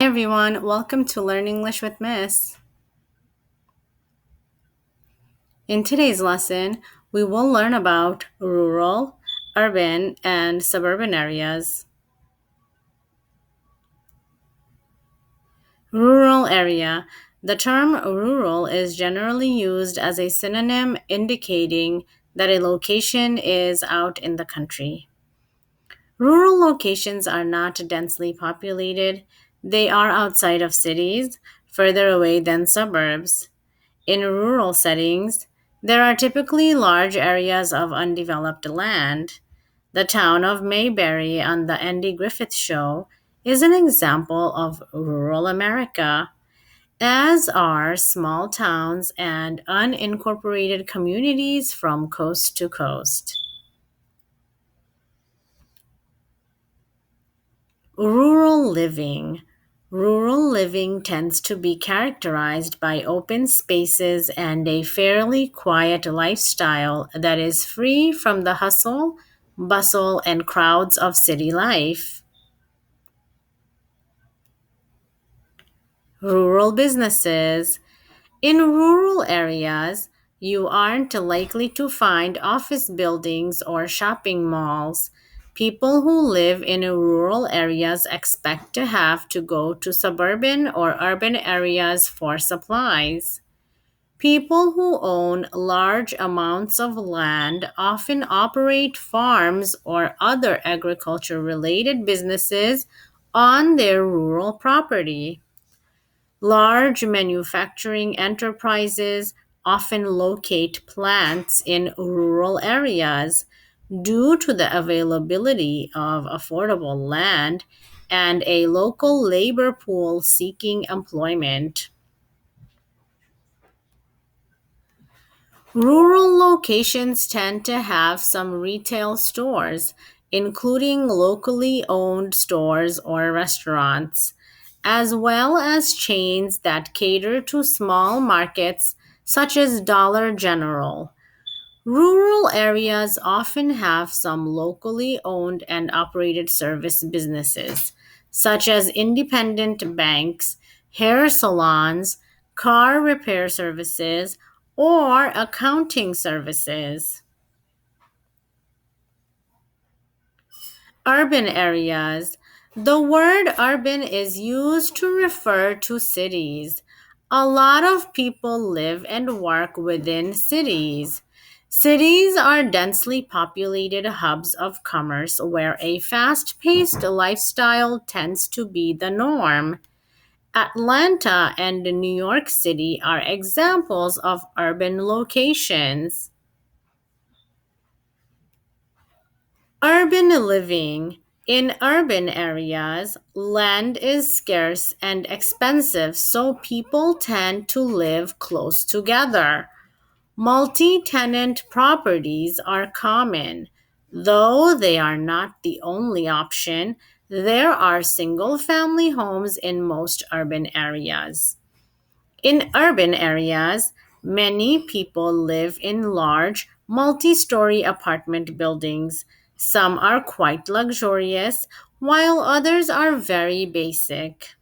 Hey everyone, welcome to Learn English with Miss. In today's lesson, we will learn about rural, urban, and suburban areas. Rural area. The term rural is generally used as a synonym indicating that a location is out in the country. Rural locations are not densely populated, they are outside of cities, further away than suburbs. In rural settings, there are typically large areas of undeveloped land. The town of Mayberry on the Andy Griffith Show is an example of rural America, as are small towns and unincorporated communities from coast to coast. Rural living. Rural living tends to be characterized by open spaces and a fairly quiet lifestyle that is free from the hustle, bustle, and crowds of city life. Rural businesses. In rural areas, you aren't likely to find office buildings or shopping malls. People who live in rural areas expect to have to go to suburban or urban areas for supplies. People who own large amounts of land often operate farms or other agriculture related businesses on their rural property. Large manufacturing enterprises often locate plants in rural areas due to the availability of affordable land and a local labor pool seeking employment. Rural locations tend to have some retail stores, including locally owned stores or restaurants, as well as chains that cater to small markets such as Dollar General. Rural areas often have some locally owned and operated service businesses, such as independent banks, hair salons, car repair services, or accounting services. Urban areas. The word urban is used to refer to cities. A lot of people live and work within cities. Cities are densely populated hubs of commerce where a fast paced lifestyle tends to be the norm. Atlanta and New York City are examples of urban locations. Urban living. In urban areas, land is scarce and expensive, so people tend to live close together. Multi tenant properties are common. Though they are not the only option, there are single family homes in most urban areas. In urban areas, many people live in large, multi story apartment buildings. Some are quite luxurious, while others are very basic.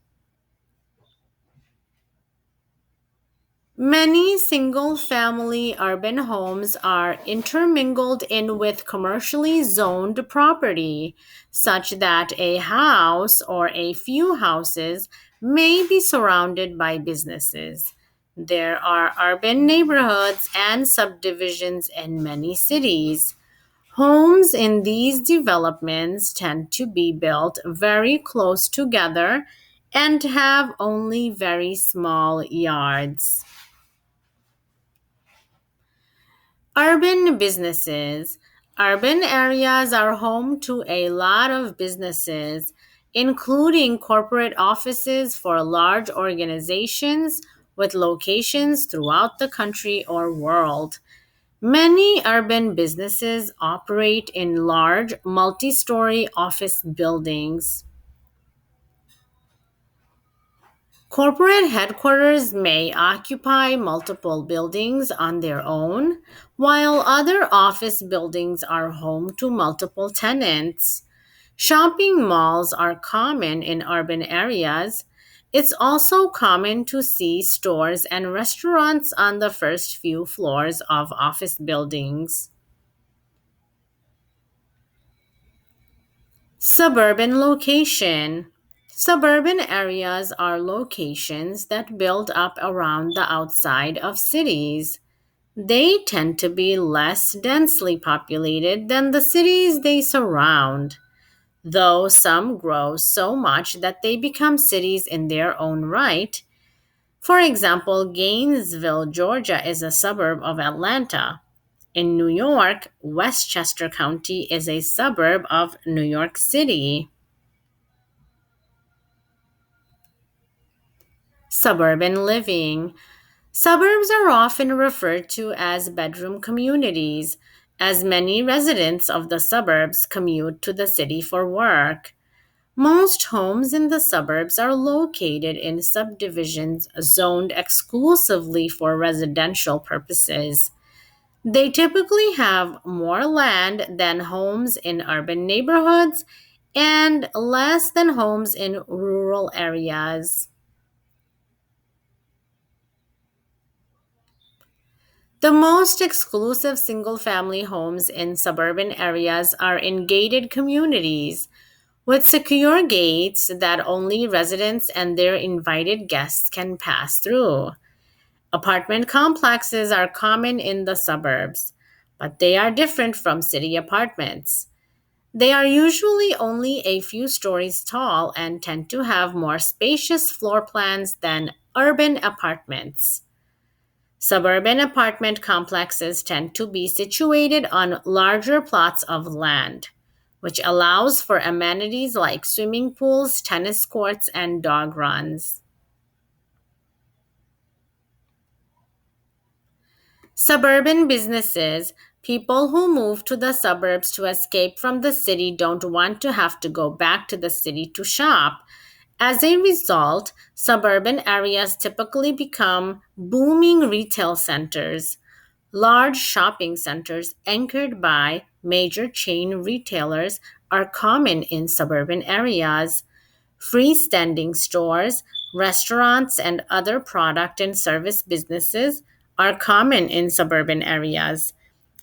Many single family urban homes are intermingled in with commercially zoned property, such that a house or a few houses may be surrounded by businesses. There are urban neighborhoods and subdivisions in many cities. Homes in these developments tend to be built very close together and have only very small yards. Urban businesses. Urban areas are home to a lot of businesses, including corporate offices for large organizations with locations throughout the country or world. Many urban businesses operate in large, multi story office buildings. Corporate headquarters may occupy multiple buildings on their own, while other office buildings are home to multiple tenants. Shopping malls are common in urban areas. It's also common to see stores and restaurants on the first few floors of office buildings. Suburban location. Suburban areas are locations that build up around the outside of cities. They tend to be less densely populated than the cities they surround, though some grow so much that they become cities in their own right. For example, Gainesville, Georgia is a suburb of Atlanta. In New York, Westchester County is a suburb of New York City. Suburban living. Suburbs are often referred to as bedroom communities, as many residents of the suburbs commute to the city for work. Most homes in the suburbs are located in subdivisions zoned exclusively for residential purposes. They typically have more land than homes in urban neighborhoods and less than homes in rural areas. The most exclusive single family homes in suburban areas are in gated communities with secure gates that only residents and their invited guests can pass through. Apartment complexes are common in the suburbs, but they are different from city apartments. They are usually only a few stories tall and tend to have more spacious floor plans than urban apartments. Suburban apartment complexes tend to be situated on larger plots of land, which allows for amenities like swimming pools, tennis courts, and dog runs. Suburban businesses. People who move to the suburbs to escape from the city don't want to have to go back to the city to shop. As a result, suburban areas typically become booming retail centers. Large shopping centers anchored by major chain retailers are common in suburban areas. Freestanding stores, restaurants, and other product and service businesses are common in suburban areas.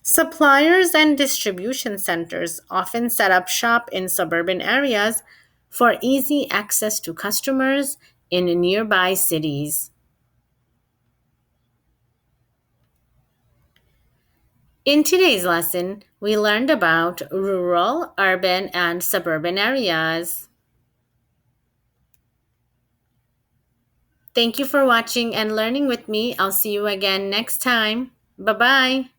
Suppliers and distribution centers often set up shop in suburban areas for easy access to customers in nearby cities. In today's lesson, we learned about rural, urban, and suburban areas. Thank you for watching and learning with me. I'll see you again next time. Bye bye.